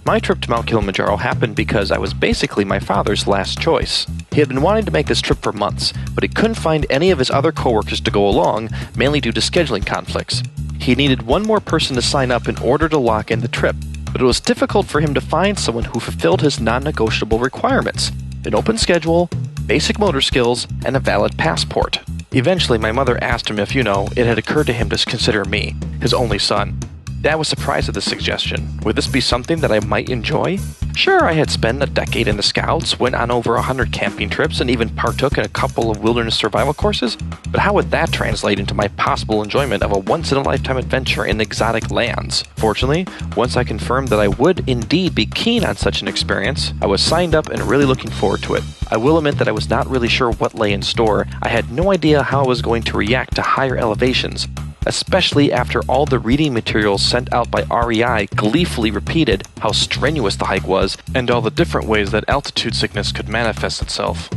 My trip to Mount Kilimanjaro happened because I was basically my father's last choice. He had been wanting to make this trip for months, but he couldn't find any of his other coworkers to go along, mainly due to scheduling conflicts. He needed one more person to sign up in order to lock in the trip, but it was difficult for him to find someone who fulfilled his non-negotiable requirements: an open schedule, basic motor skills, and a valid passport. Eventually, my mother asked him if, it had occurred to him to consider me, his only son. Dad was surprised at this suggestion. Would this be something that I might enjoy? Sure, I had spent a decade in the Scouts, went on over 100 camping trips, and even partook in a couple of wilderness survival courses, but how would that translate into my possible enjoyment of a once-in-a-lifetime adventure in exotic lands? Fortunately, once I confirmed that I would indeed be keen on such an experience, I was signed up and really looking forward to it. I will admit that I was not really sure what lay in store. I had no idea how I was going to react to higher elevations, especially after all the reading materials sent out by REI gleefully repeated how strenuous the hike was and all the different ways that altitude sickness could manifest itself.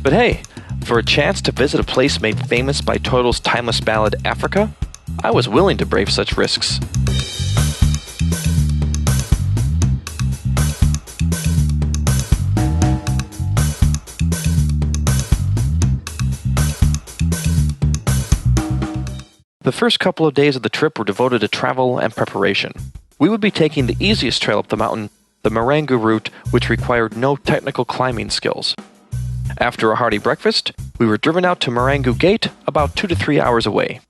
But hey, for a chance to visit a place made famous by Toto's timeless ballad Africa, I was willing to brave such risks. The first couple of days of the trip were devoted to travel and preparation. We would be taking the easiest trail up the mountain, the Marangu route, which required no technical climbing skills. After a hearty breakfast, we were driven out to Marangu Gate, about 2 to 3 hours away.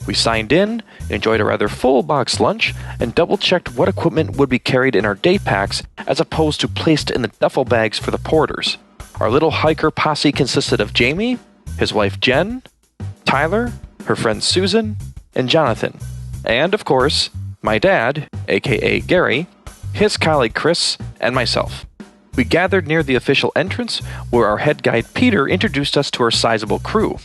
We signed in, enjoyed a rather full box lunch, and double-checked what equipment would be carried in our day packs as opposed to placed in the duffel bags for the porters. Our little hiker posse consisted of Jamie, his wife Jen, Tyler, her friend Susan, and Jonathan, and, of course, my dad, aka Gary, his colleague Chris, and myself. We gathered near the official entrance, where our head guide Peter introduced us to our sizable crew.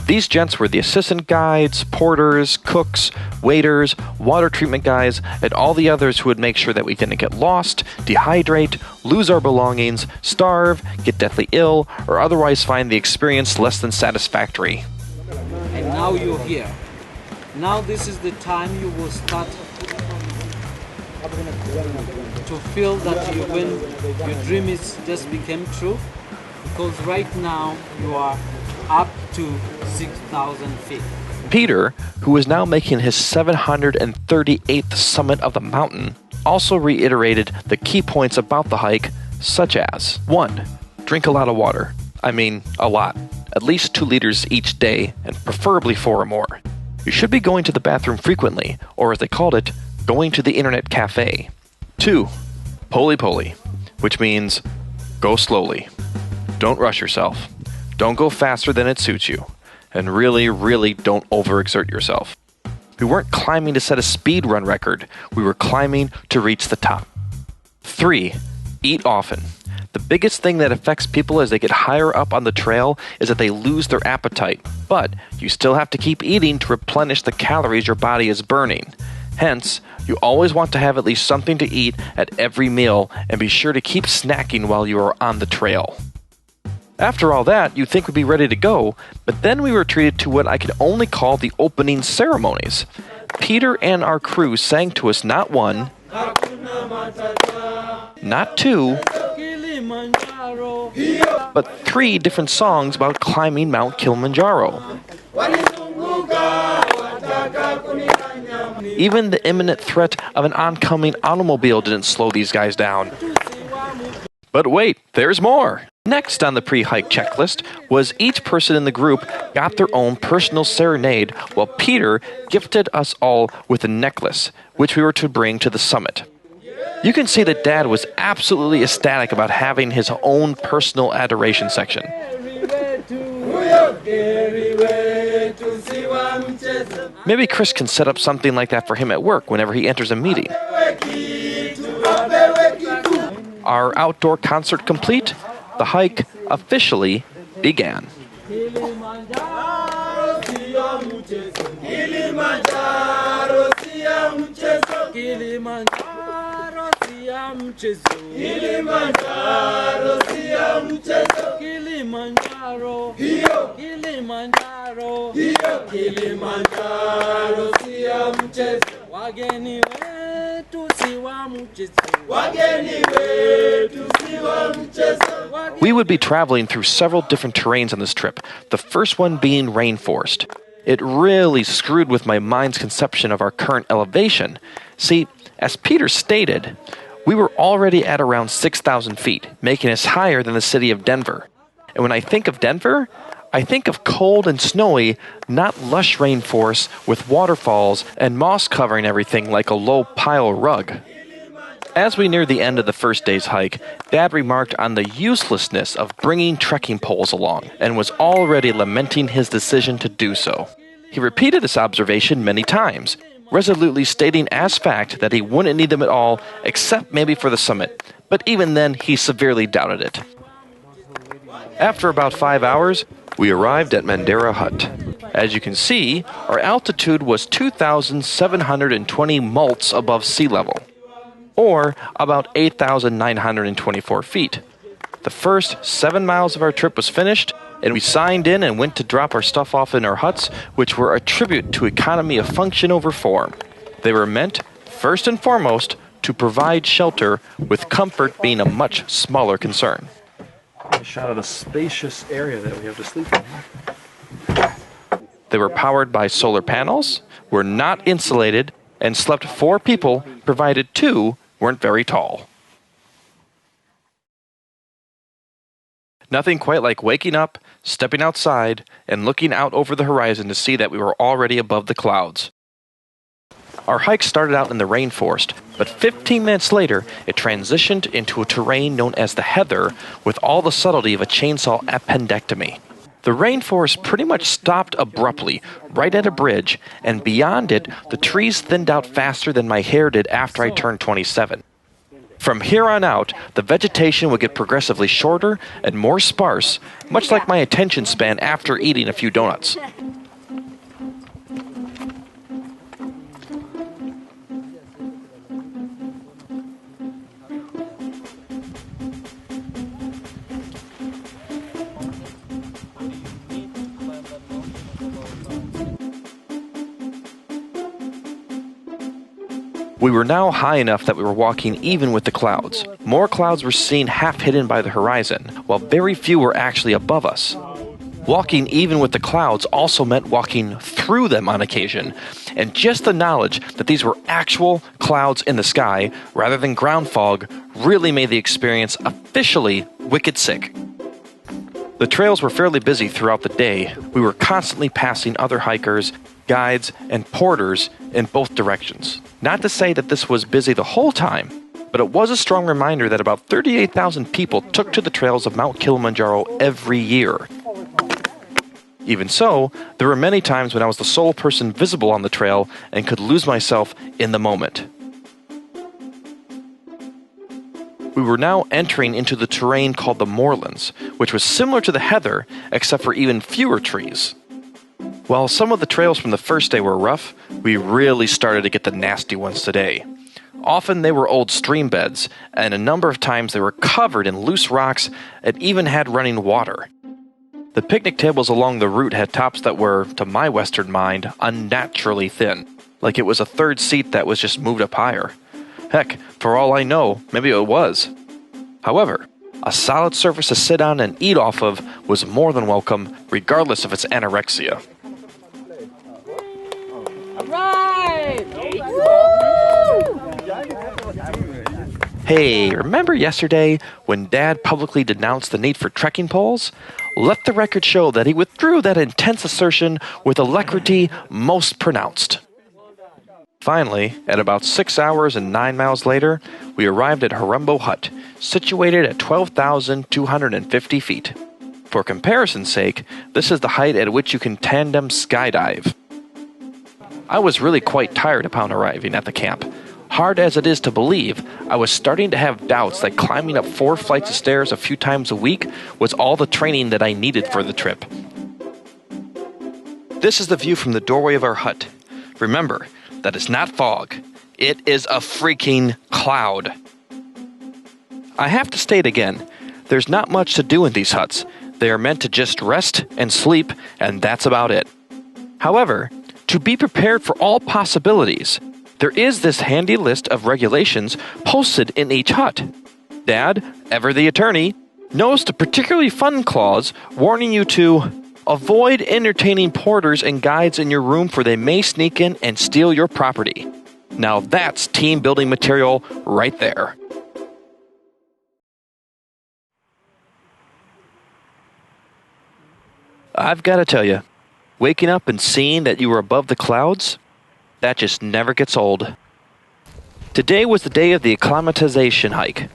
These gents were the assistant guides, porters, cooks, waiters, water treatment guys, and all the others who would make sure that we didn't get lost, dehydrate, lose our belongings, starve, get deathly ill, or otherwise find the experience less than satisfactory. And now you're here. Now this is the time you will start to feel that when your dream is just became true, because right now you are up to 6,000 feet. Peter, who is now making his 738th summit of the mountain, also reiterated the key points about the hike, such as 1. Drink a lot of water. I mean, a lot. At least 2 liters each day, and preferably 4 or more. You should be going to the bathroom frequently, or as they called it, going to the internet cafe. 2. Poly-poly, which means go slowly. Don't rush yourself. Don't go faster than it suits you. And really, really don't overexert yourself. We weren't climbing to set a speed run record. We were climbing to reach the top. 3. Eat often. The biggest thing that affects people as they get higher up on the trail is that they lose their appetite, but you still have to keep eating to replenish the calories your body is burning. Hence, you always want to have at least something to eat at every meal and be sure to keep snacking while you are on the trail. After all that, you'd think we'd be ready to go, but then we were treated to what I could only call the opening ceremonies. Peter and our crew sang to us not 1, not 2, but 3 different songs about climbing Mount Kilimanjaro. Even the imminent threat of an oncoming automobile didn't slow these guys down. But wait, there's more! Next on the pre-hike checklist was each person in the group got their own personal serenade, while Peter gifted us all with a necklace, which we were to bring to the summit. You can see that Dad was absolutely ecstatic about having his own personal adoration section. Maybe Chris can set up something like that for him at work whenever he enters a meeting. Our outdoor concert complete, the hike officially began. Kilimanjaro, Kilimanjaro, Kilimanjaro, Kilimanjaro, We would be traveling through several different terrains on this trip, the first one being Rainforest. It really screwed with my mind's conception of our current elevation. See, as Peter stated, we were already at around 6,000 feet, making us higher than the city of Denver. And when I think of Denver, I think of cold and snowy, not lush rainforests with waterfalls and moss covering everything like a low pile rug. As we neared the end of the first day's hike, Dad remarked on the uselessness of bringing trekking poles along and was already lamenting his decision to do so. He repeated this observation many times, resolutely stating as fact that he wouldn't need them at all except maybe for the summit, but even then he severely doubted it. After about 5 hours, we arrived at Mandara Hut. As you can see, our altitude was 2,720 mults above sea level, or about 8,924 feet. The first 7 miles of our trip was finished, and we signed in and went to drop our stuff off in our huts, which were a tribute to economy of function over form. They were meant, first and foremost, to provide shelter, with comfort being a much smaller concern. A shot of the spacious area that we have to sleep in. They were powered by solar panels, were not insulated, and slept 4 people, provided 2 weren't very tall. Nothing quite like waking up, stepping outside, and looking out over the horizon to see that we were already above the clouds. Our hike started out in the rainforest, but 15 minutes later, it transitioned into a terrain known as the heather with all the subtlety of a chainsaw appendectomy. The rainforest pretty much stopped abruptly, right at a bridge, and beyond it, the trees thinned out faster than my hair did after I turned 27. From here on out, the vegetation would get progressively shorter and more sparse, much like my attention span after eating a few donuts. We were now high enough that we were walking even with the clouds. More clouds were seen half hidden by the horizon, while very few were actually above us. Walking even with the clouds also meant walking through them on occasion, and just the knowledge that these were actual clouds in the sky rather than ground fog really made the experience officially wicked sick. The trails were fairly busy throughout the day. We were constantly passing other hikers, guides, and porters in both directions. Not to say that this was busy the whole time, but it was a strong reminder that about 38,000 people took to the trails of Mount Kilimanjaro every year. Even so, there were many times when I was the sole person visible on the trail and could lose myself in the moment. We were now entering into the terrain called the moorlands, which was similar to the heather, except for even fewer trees. While some of the trails from the first day were rough, we really started to get the nasty ones today. Often they were old stream beds, and a number of times they were covered in loose rocks and even had running water. The picnic tables along the route had tops that were, to my Western mind, unnaturally thin, like it was a third seat that was just moved up higher. Heck, for all I know, maybe it was. However, a solid surface to sit on and eat off of was more than welcome, regardless of its anorexia. Right! Hey, remember yesterday when Dad publicly denounced the need for trekking poles? Let the record show that he withdrew that intense assertion with alacrity most pronounced. Finally, at about 6 hours and 9 miles later, we arrived at Kibo Hut, situated at 12,250 feet. For comparison's sake, this is the height at which you can tandem skydive. I was really quite tired upon arriving at the camp. Hard as it is to believe, I was starting to have doubts that climbing up 4 flights of stairs a few times a week was all the training that I needed for the trip. This is the view from the doorway of our hut. Remember, that is not fog. It is a freaking cloud. I have to state again, there's not much to do in these huts. They are meant to just rest and sleep, and that's about it. However, to be prepared for all possibilities, There is this handy list of regulations posted in each hut. Dad, ever the attorney, noticed a particularly fun clause warning you to avoid entertaining porters and guides in your room, for they may sneak in and steal your property. Now that's team building material right there. I've got to tell you, waking up and seeing that you were above the clouds, that just never gets old. Today was the day of the Acclimatization hike.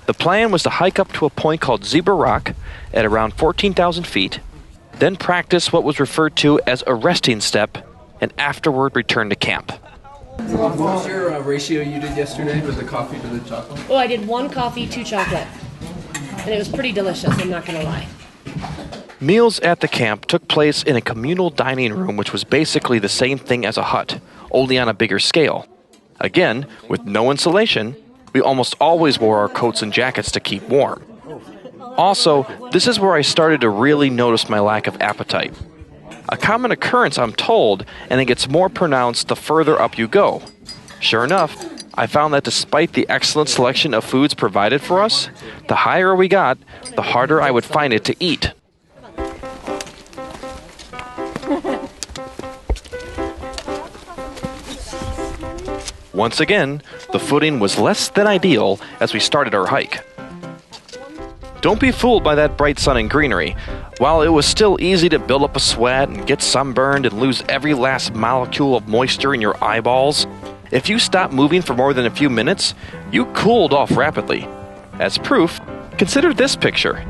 The plan was to hike up to a point called Zebra Rock at around 14,000 feet, then practice what was referred to as a resting step, and afterward return to camp. What was your ratio you did yesterday? Was the coffee to the chocolate? Oh, I did 1 coffee, 2 chocolate. And it was pretty delicious, I'm not going to lie. Meals at the camp took place in a communal dining room, which was basically the same thing as a hut, only on a bigger scale. Again, with no insulation, we almost always wore our coats and jackets to keep warm. Also, this is where I started to really notice my lack of appetite. A common occurrence, I'm told, and it gets more pronounced the further up you go. Sure enough, I found that despite the excellent selection of foods provided for us, the higher we got, the harder I would find it to eat. Once again, the footing was less than ideal as we started our hike. Don't be fooled by that bright sun and greenery. While it was still easy to build up a sweat and get sunburned and lose every last molecule of moisture in your eyeballs, if you stopped moving for more than a few minutes, you cooled off rapidly. As proof, consider this picture.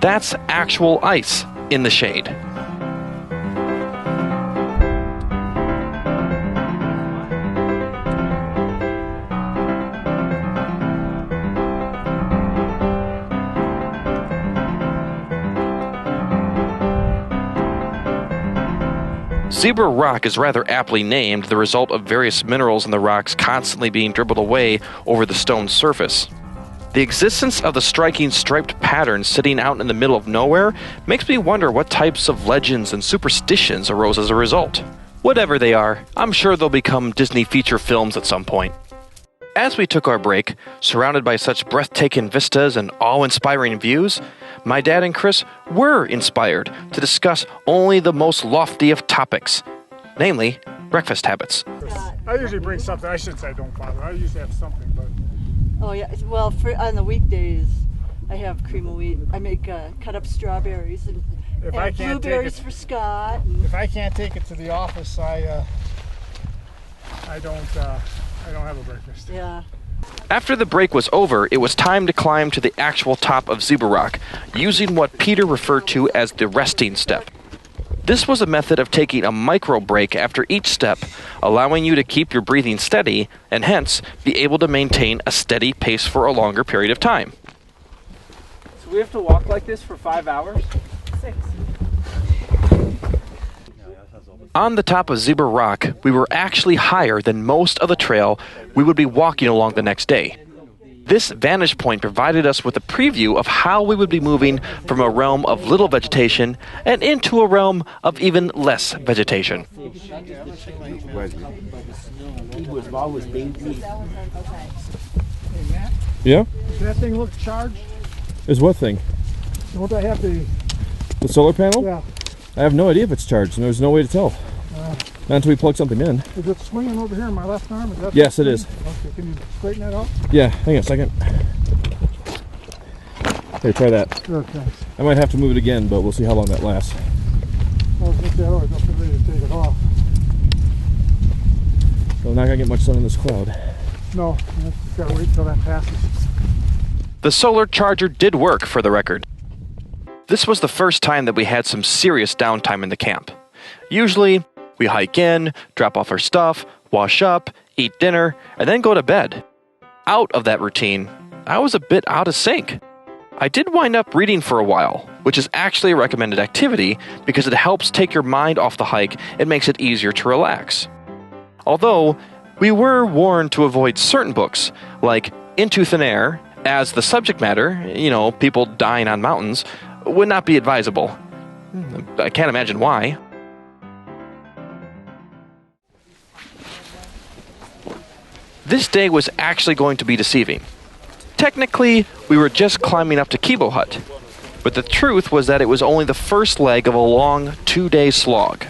That's actual ice in the shade. Zebra Rock is rather aptly named, the result of various minerals in the rocks constantly being dribbled away over the stone's surface. The existence of the striking striped pattern sitting out in the middle of nowhere makes me wonder what types of legends and superstitions arose as a result. Whatever they are, I'm sure they'll become Disney feature films at some point. As we took our break, surrounded by such breathtaking vistas and awe-inspiring views, my dad and Chris were inspired to discuss only the most lofty of topics, namely breakfast habits. I usually bring something. I shouldn't say I don't bother. I usually have something, but... Oh yeah, well, on the weekdays, I have cream of wheat. I make cut up strawberries and blueberries for Scott. If I can't take it to the office, I don't have a breakfast. Yeah. After the break was over, it was time to climb to the actual top of Zebra Rock, using what Peter referred to as the resting step. This was a method of taking a micro break after each step, allowing you to keep your breathing steady and hence be able to maintain a steady pace for a longer period of time. So we have to walk like this for 5 hours? 6. On the top of Zebra Rock, we were actually higher than most of the trail we would be walking along the next day. This vantage point provided us with a preview of how we would be moving from a realm of little vegetation and into a realm of even less vegetation. Yeah? Does that thing look charged? Is what thing? Don't I have the... The solar panel? Yeah. I have no idea if it's charged, and there's no way to tell. Not until we plug something in. Is it swinging over here in my left arm? Is that Yes, it is. Okay, can you straighten that out? Yeah, hang on a second. Here, try that. Okay. I might have to move it again, but we'll see how long that lasts. I was going to say, otherwise I'll be ready to take it off. Well, not gonna get much sun in this cloud. No, just got to wait until that passes. The solar charger did work, for the record. This was the first time that we had some serious downtime in the camp. Usually, we hike in, drop off our stuff, wash up, eat dinner, and then go to bed. Out of that routine, I was a bit out of sync. I did wind up reading for a while, which is actually a recommended activity because it helps take your mind off the hike and makes it easier to relax. Although, we were warned to avoid certain books, like Into Thin Air, as the subject matter, people dying on mountains, would not be advisable. I can't imagine why. This day was actually going to be deceiving. Technically, we were just climbing up to Kibo Hut, but the truth was that it was only the first leg of a long 2-day slog.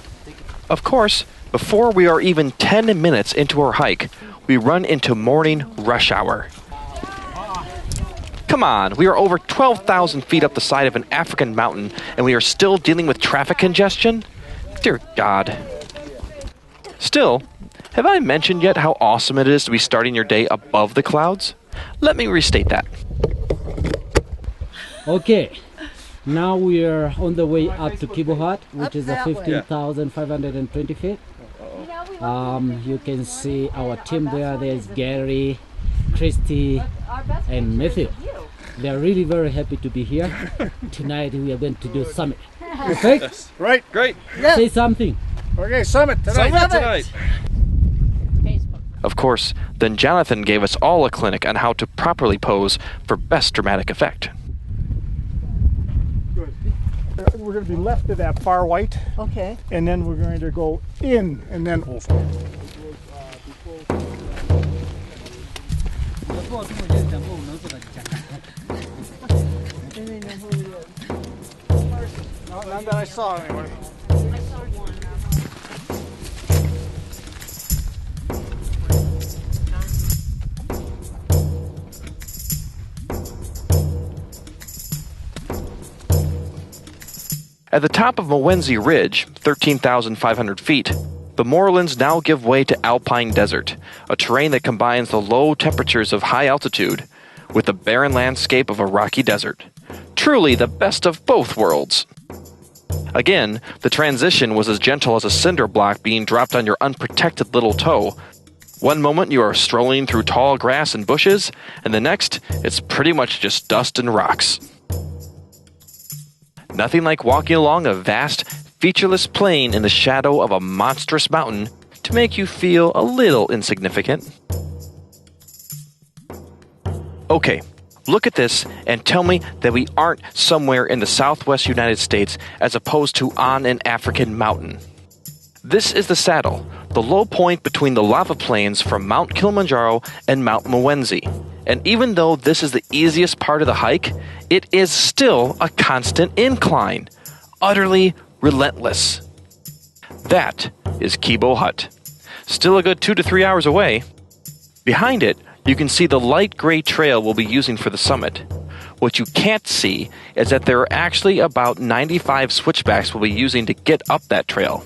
Of course, before we are even 10 minutes into our hike, we run into morning rush hour. Come on, we are over 12,000 feet up the side of an African mountain, and we are still dealing with traffic congestion? Dear God. Still, have I mentioned yet how awesome it is to be starting your day above the clouds? Let me restate that. Okay, now we are on the way up to Kibo Hut, which is a that way. 15,520 feet. You can see our team there. There's Gary, Christy, and Matthew. They're really very happy to be here. Tonight we are going to do summit. Okay? Right, great. Say something. Okay, summit tonight. Of course, then Jonathan gave us all a clinic on how to properly pose for best dramatic effect. Good. We're going to be left of that far white, Okay. and then we're going to go in and then over. None that I saw anyway. At the top of Mowenzi Ridge, 13,500 feet, the moorlands now give way to alpine desert, a terrain that combines the low temperatures of high altitude with the barren landscape of a rocky desert. Truly the best of both worlds. Again, the transition was as gentle as a cinder block being dropped on your unprotected little toe. One moment you are strolling through tall grass and bushes, and the next, it's pretty much just dust and rocks. Nothing like walking along a vast, featureless plain in the shadow of a monstrous mountain to make you feel a little insignificant. Okay, look at this and tell me that we aren't somewhere in the southwest United States as opposed to on an African mountain. This is the saddle, the low point between the lava plains from Mount Kilimanjaro and Mount Mowenzi. And even though this is the easiest part of the hike, it is still a constant incline, utterly relentless. That is Kibo Hut. Still a good 2 to 3 hours away. Behind it, you can see the light gray trail we'll be using for the summit. What you can't see is that there are actually about 95 switchbacks we'll be using to get up that trail.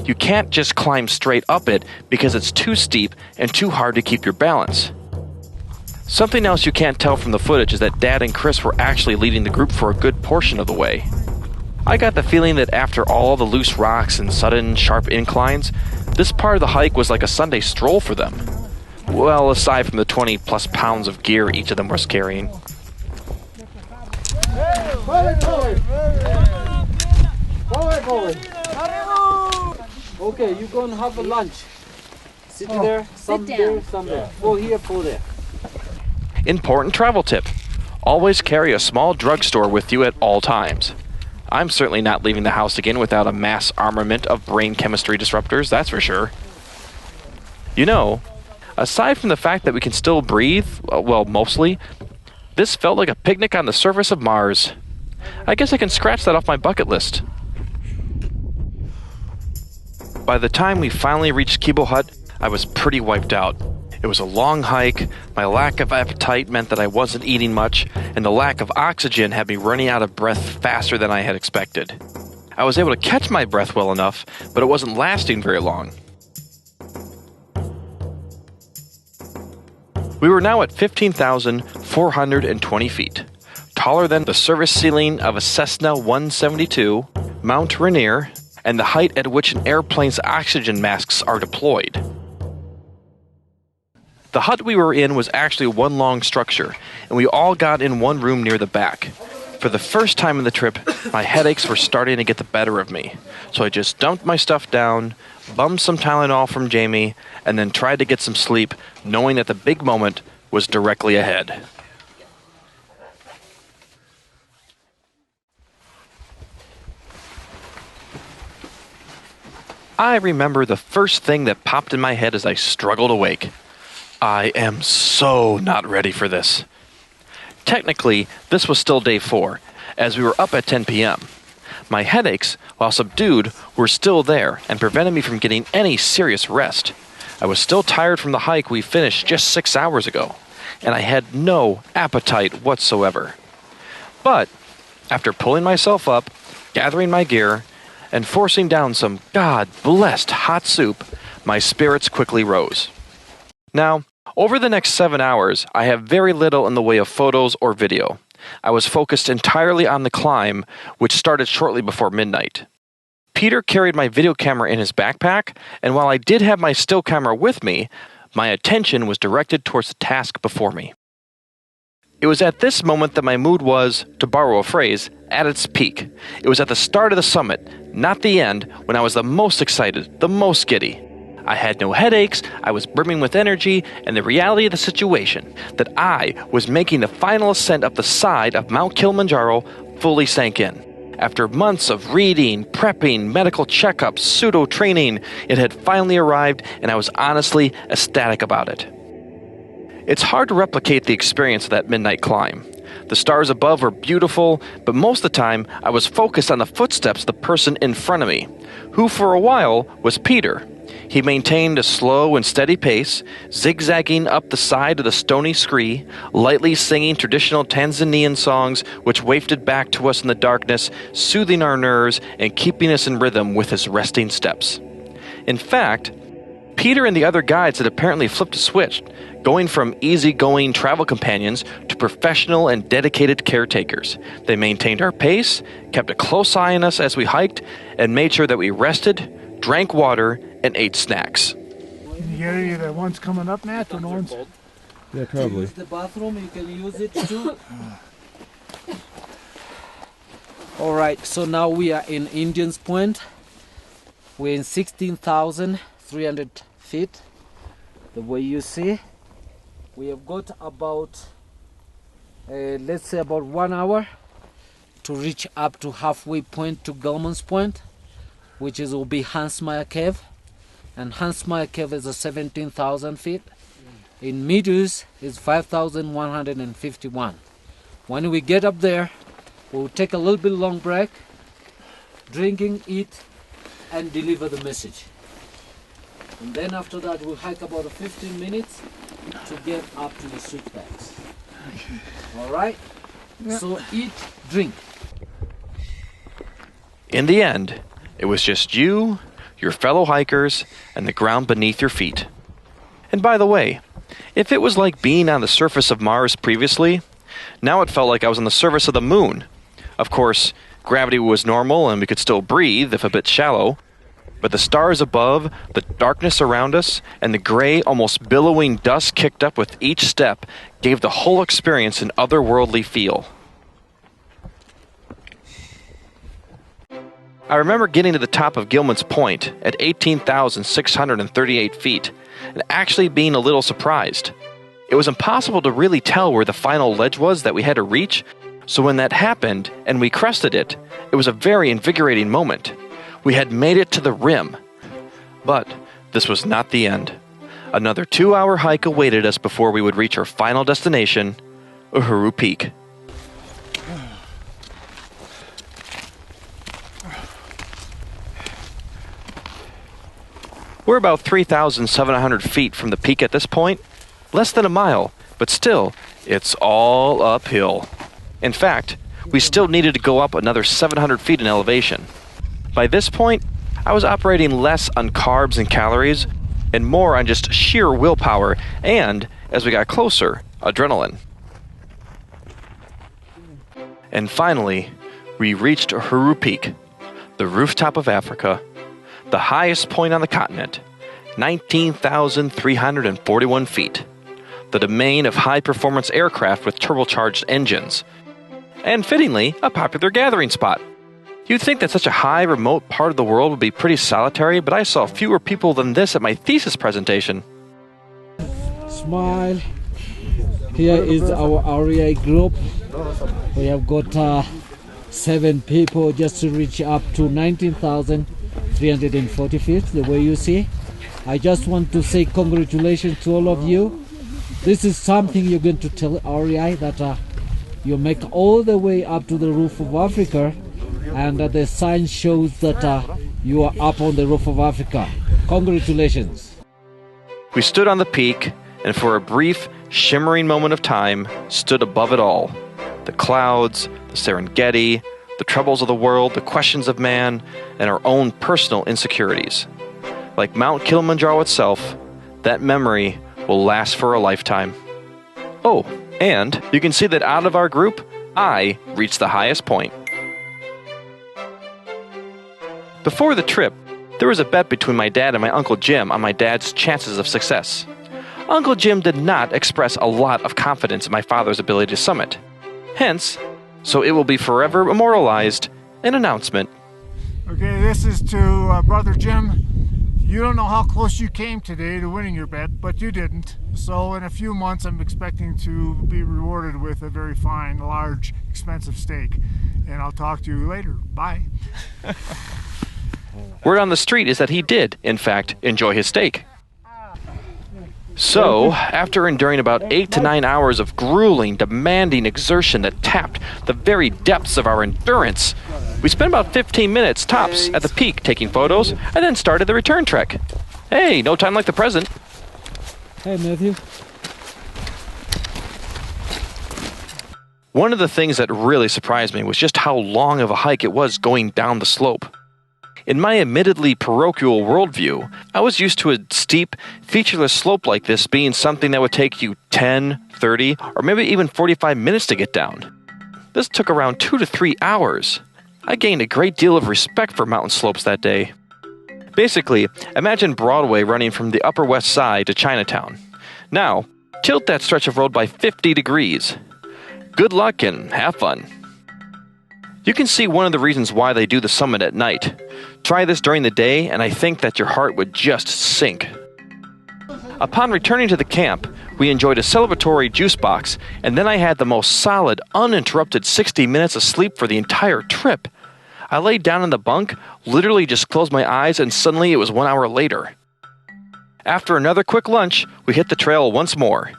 You can't just climb straight up it because it's too steep and too hard to keep your balance. Something else you can't tell from the footage is that Dad and Chris were actually leading the group for a good portion of the way. I got the feeling that after all the loose rocks and sudden, sharp inclines, this part of the hike was like a Sunday stroll for them. Well, aside from the 20-plus pounds of gear each of them was carrying. Okay, you're going to have a lunch. Sit there, some there, some there. Go here, go there. Important travel tip. Always carry a small drugstore with you at all times. I'm certainly not leaving the house again without a mass armament of brain chemistry disruptors, that's for sure. You know, aside from the fact that we can still breathe, well, mostly, this felt like a picnic on the surface of Mars. I guess I can scratch that off my bucket list. By the time we finally reached Kibo Hut, I was pretty wiped out. It was a long hike, my lack of appetite meant that I wasn't eating much, and the lack of oxygen had me running out of breath faster than I had expected. I was able to catch my breath well enough, but it wasn't lasting very long. We were now at 15,420 feet, taller than the service ceiling of a Cessna 172, Mount Rainier, and the height at which an airplane's oxygen masks are deployed. The hut we were in was actually one long structure, and we all got in one room near the back. For the first time in the trip, my headaches were starting to get the better of me, so I just dumped my stuff down, bummed some Tylenol from Jamie, and then tried to get some sleep, knowing that the big moment was directly ahead. I remember the first thing that popped in my head as I struggled awake. I am so not ready for this. Technically, this was still day 4, as we were up at 10 p.m. My headaches, while subdued, were still there and prevented me from getting any serious rest. I was still tired from the hike we finished just 6 hours ago, and I had no appetite whatsoever. But, after pulling myself up, gathering my gear, and forcing down some God-blessed hot soup, my spirits quickly rose. Now, over the next 7 hours, I have very little in the way of photos or video. I was focused entirely on the climb, which started shortly before midnight. Peter carried my video camera in his backpack, and while I did have my still camera with me, my attention was directed towards the task before me. It was at this moment that my mood was, to borrow a phrase, at its peak. It was at the start of the summit, not the end, when I was the most excited, the most giddy. I had no headaches, I was brimming with energy, and the reality of the situation, that I was making the final ascent up the side of Mount Kilimanjaro, fully sank in. After months of reading, prepping, medical checkups, pseudo-training, it had finally arrived, and I was honestly ecstatic about it. It's hard to replicate the experience of that midnight climb. The stars above were beautiful, but most of the time I was focused on the footsteps of the person in front of me, who for a while was Peter. He maintained a slow and steady pace, zigzagging up the side of the stony scree, lightly singing traditional Tanzanian songs which wafted back to us in the darkness, soothing our nerves and keeping us in rhythm with his resting steps. In fact, Peter and the other guides had apparently flipped a switch, going from easygoing travel companions to professional and dedicated caretakers. They maintained our pace, kept a close eye on us as we hiked, and made sure that we rested, drank water, and ate snacks. Can you get any of the ones coming up, Matt? The ones? Yeah, probably. Use the bathroom, you can use it too. Alright, so now we are in Indian's Point. We're in 16,300 feet. The way you see, we have got about, let's say about 1 hour to reach up to halfway point to Gilman's Point, which will be Hansmeyer Cave. And Hansmeyer Cave is 17,000 feet. In meters is 5,151. When we get up there, we'll take a little bit long break, drinking, eat, and deliver the message. And then after that, we'll hike about 15 minutes to get up to the sweet bags. All right? Yeah. So eat, drink. In the end, it was just you, your fellow hikers, and the ground beneath your feet. And by the way, if it was like being on the surface of Mars previously, now it felt like I was on the surface of the moon. Of course, gravity was normal and we could still breathe, if a bit shallow, but the stars above, the darkness around us, and the gray, almost billowing dust kicked up with each step gave the whole experience an otherworldly feel. I remember getting to the top of Gilman's Point at 18,638 feet and actually being a little surprised. It was impossible to really tell where the final ledge was that we had to reach, so when that happened and we crested it, it was a very invigorating moment. We had made it to the rim. But this was not the end. Another 2-hour hike awaited us before we would reach our final destination, Uhuru Peak. We're about 3,700 feet from the peak at this point, less than a mile, but still, it's all uphill. In fact, we still needed to go up another 700 feet in elevation. By this point, I was operating less on carbs and calories, and more on just sheer willpower and, as we got closer, adrenaline. And finally, we reached Uhuru Peak, the rooftop of Africa, the highest point on the continent, 19,341 feet, the domain of high-performance aircraft with turbocharged engines, and fittingly, a popular gathering spot. You'd think that such a high, remote part of the world would be pretty solitary, but I saw fewer people than this at my thesis presentation. Smile. Here is our REI group. We have got 7 people just to reach up to 19,340 feet, the way you see. I just want to say congratulations to all of you. This is something you're going to tell REI that you make all the way up to the roof of Africa, and the sign shows that you are up on the roof of Africa. Congratulations. We stood on the peak, and for a brief, shimmering moment of time, stood above it all. The clouds, the Serengeti, the troubles of the world, the questions of man, and our own personal insecurities. Like Mount Kilimanjaro itself, that memory will last for a lifetime. Oh, and you can see that out of our group, I reached the highest point. Before the trip, there was a bet between my dad and my Uncle Jim on my dad's chances of success. Uncle Jim did not express a lot of confidence in my father's ability to summit. Hence, so it will be forever immortalized, an announcement. Okay, this is to Brother Jim. You don't know how close you came today to winning your bet, but you didn't. So in a few months, I'm expecting to be rewarded with a very fine, large, expensive steak. And I'll talk to you later. Bye. Word on the street is that he did, in fact, enjoy his steak. So, after enduring about 8 to 9 hours of grueling, demanding exertion that tapped the very depths of our endurance, we spent about 15 minutes tops at the peak taking photos, and then started the return trek. Hey, no time like the present. Hey, Matthew. One of the things that really surprised me was just how long of a hike it was going down the slope. In my admittedly parochial worldview, I was used to a steep, featureless slope like this being something that would take you 10, 30, or maybe even 45 minutes to get down. This took around 2 to 3 hours. I gained a great deal of respect for mountain slopes that day. Basically, imagine Broadway running from the Upper West Side to Chinatown. Now, tilt that stretch of road by 50 degrees. Good luck and have fun. You can see one of the reasons why they do the summit at night. Try this during the day, and I think that your heart would just sink. Upon returning to the camp, we enjoyed a celebratory juice box, and then I had the most solid, uninterrupted 60 minutes of sleep for the entire trip. I laid down in the bunk, literally just closed my eyes, and suddenly it was 1 hour later. After another quick lunch, we hit the trail once more.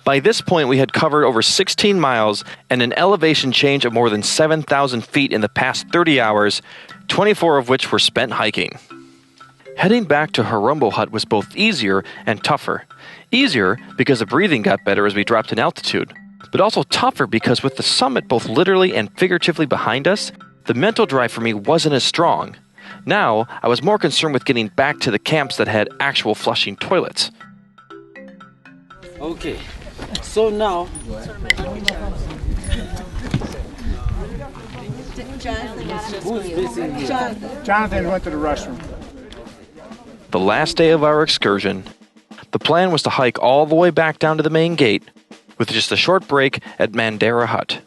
By this point, we had covered over 16 miles and an elevation change of more than 7,000 feet in the past 30 hours, 24 of which were spent hiking. Heading back to Kibo Hut was both easier and tougher. Easier because the breathing got better as we dropped in altitude, but also tougher because with the summit both literally and figuratively behind us, the mental drive for me wasn't as strong. Now, I was more concerned with getting back to the camps that had actual flushing toilets. Okay, so now Jonathan went to the restroom. The last day of our excursion, the plan was to hike all the way back down to the main gate, with just a short break at Mandara Hut.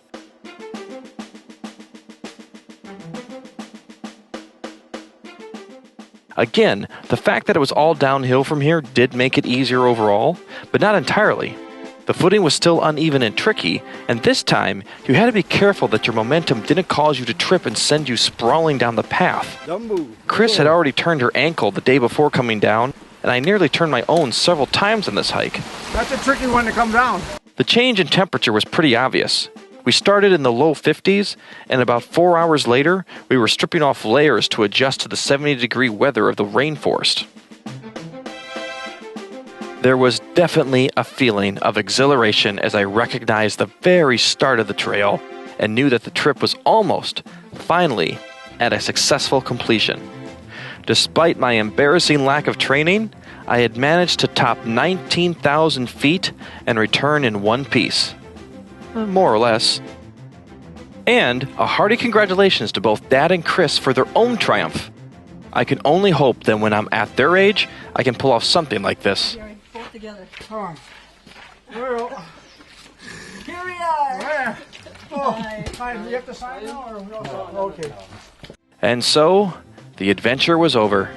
Again, the fact that it was all downhill from here did make it easier overall, but not entirely. The footing was still uneven and tricky, and this time, you had to be careful that your momentum didn't cause you to trip and send you sprawling down the path. Chris had already turned her ankle the day before coming down, and I nearly turned my own several times on this hike. That's a tricky one to come down. The change in temperature was pretty obvious. We started in the low 50s, and about 4 hours later, we were stripping off layers to adjust to the 70-degree weather of the rainforest. There was definitely a feeling of exhilaration as I recognized the very start of the trail and knew that the trip was almost, finally, at a successful completion. Despite my embarrassing lack of training, I had managed to top 19,000 feet and return in one piece. More or less. And a hearty congratulations to both Dad and Chris for their own triumph. I can only hope that when I'm at their age, I can pull off something like this. Both together. Come on. Well, Here we are. where? Oh, fine. You have to sign now, or we all okay. And so, the adventure was over.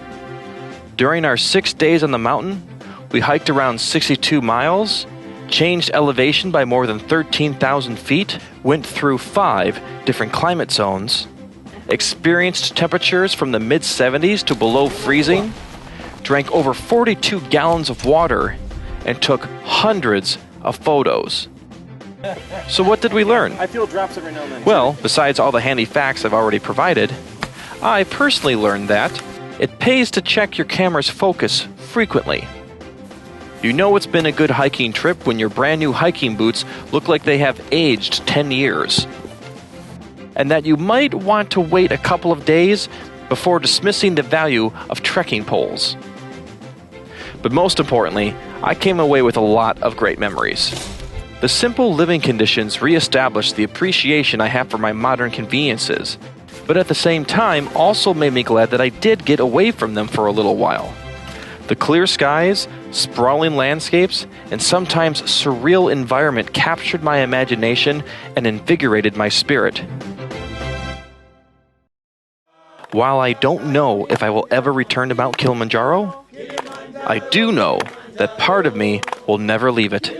During our 6 days on the mountain, we hiked around 62 miles, changed elevation by more than 13,000 feet, went through 5 different climate zones, experienced temperatures from the mid-70s to below freezing, drank over 42 gallons of water, and took hundreds of photos. So what did we learn? I feel drops every now and then. Well, besides all the handy facts I've already provided, I personally learned that it pays to check your camera's focus frequently. You know it's been a good hiking trip when your brand new hiking boots look like they have aged 10 years. And that you might want to wait a couple of days before dismissing the value of trekking poles. But most importantly, I came away with a lot of great memories. The simple living conditions re-established the appreciation I have for my modern conveniences, but at the same time also made me glad that I did get away from them for a little while. The clear skies, sprawling landscapes, and sometimes surreal environment captured my imagination and invigorated my spirit. While I don't know if I will ever return to Mount Kilimanjaro, I do know that part of me will never leave it.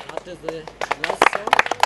After the last song,